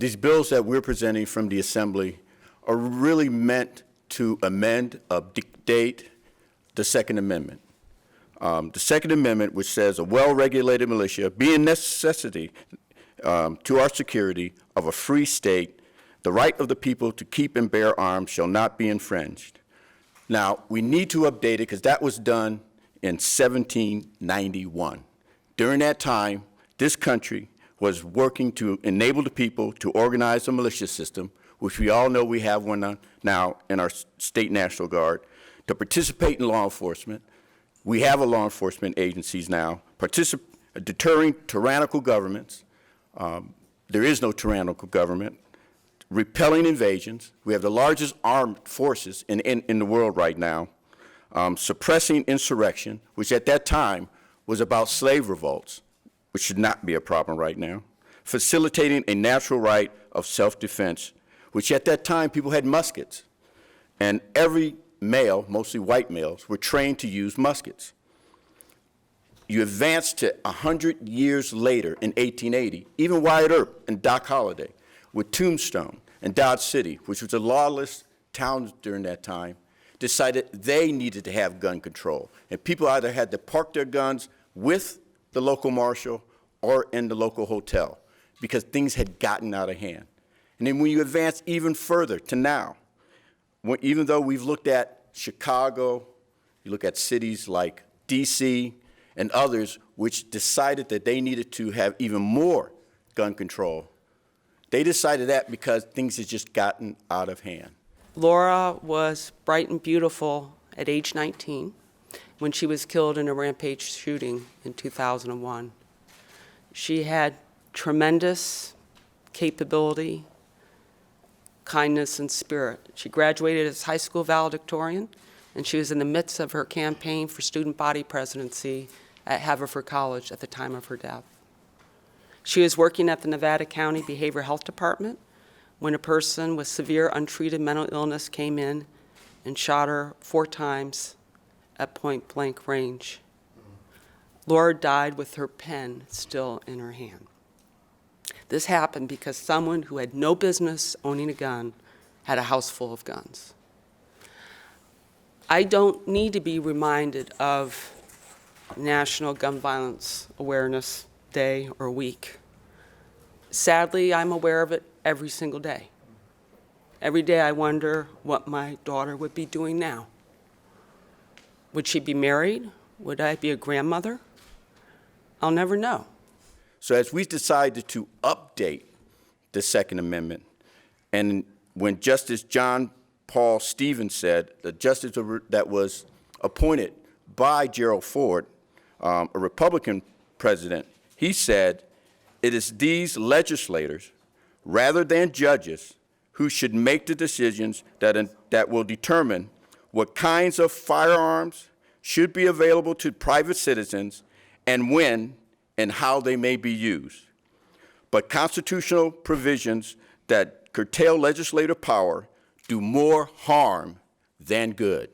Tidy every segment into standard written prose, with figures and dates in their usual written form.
These bills that we're presenting from the Assembly are really meant to amend, update the Second Amendment. The Second Amendment, which says a well-regulated militia, being necessity to our security of a free state, the right of the people to keep and bear arms shall not be infringed. Now, we need to update it because that was done in 1791. During that time, this country was working to enable the people to organize a militia system, which we all know we have one now in our state National Guard, to participate in law enforcement. We have a law enforcement agencies now, deterring tyrannical governments. There is no tyrannical government. Repelling invasions. We have the largest armed forces in the world right now. Suppressing insurrection, which at that time was about slave revolts, which should not be a problem right now. Facilitating a natural right of self-defense, which at that time people had muskets. And every male, mostly white males, were trained to use muskets. You advance to 100 years later in 1880, even Wyatt Earp and Doc Holliday with Tombstone and Dodge City, which was a lawless town during that time, decided they needed to have gun control. And people either had to park their guns with the local marshal or in the local hotel because things had gotten out of hand. And then when you advance even further to now, even though we've looked at Chicago, you look at cities like DC and others which decided that they needed to have even more gun control, they decided that because things had just gotten out of hand. Laura was bright and beautiful at age 19 when she was killed in a rampage shooting in 2001. She had tremendous capability, kindness, and spirit. She graduated as high school valedictorian, and she was in the midst of her campaign for student body presidency at Haverford College at the time of her death. She was working at the Nevada County Behavioral Health Department when a person with severe untreated mental illness came in and shot her 4 times at point-blank range. Laura died with her pen still in her hand. This happened because someone who had no business owning a gun had a house full of guns. I don't need to be reminded of National Gun Violence Awareness Day or week. Sadly, I'm aware of it every single day. Every day I wonder what my daughter would be doing now. Would she be married? Would I be a grandmother? I'll never know. So as we decided to update the Second Amendment, and when Justice John Paul Stevens said, the justice that was appointed by Gerald Ford, a Republican president, he said, it is these legislators, rather than judges, who should make the decisions that will determine what kinds of firearms should be available to private citizens and when and how they may be used. But constitutional provisions that curtail legislative power do more harm than good.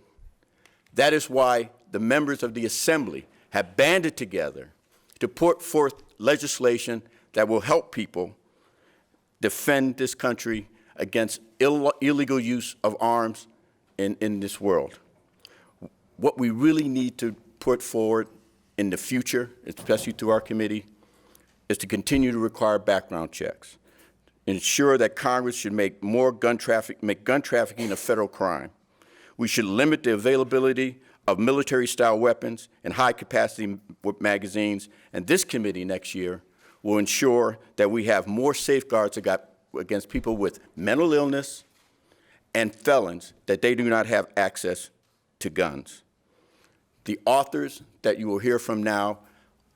That is why the members of the Assembly have banded together to put forth legislation that will help people defend this country against illegal use of arms in this world. What we really need to put forward in the future, especially through our committee, is to continue to require background checks, ensure that Congress should make gun trafficking a federal crime. We should limit the availability of military-style weapons and high-capacity magazines, and this committee next year will ensure that we have more safeguards against people with mental illness and felons, that they do not have access to guns. The authors that you will hear from now,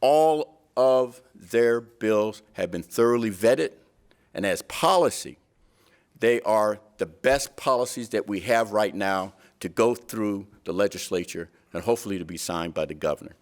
all of their bills have been thoroughly vetted, and as policy, they are the best policies that we have right now to go through the legislature and hopefully to be signed by the governor.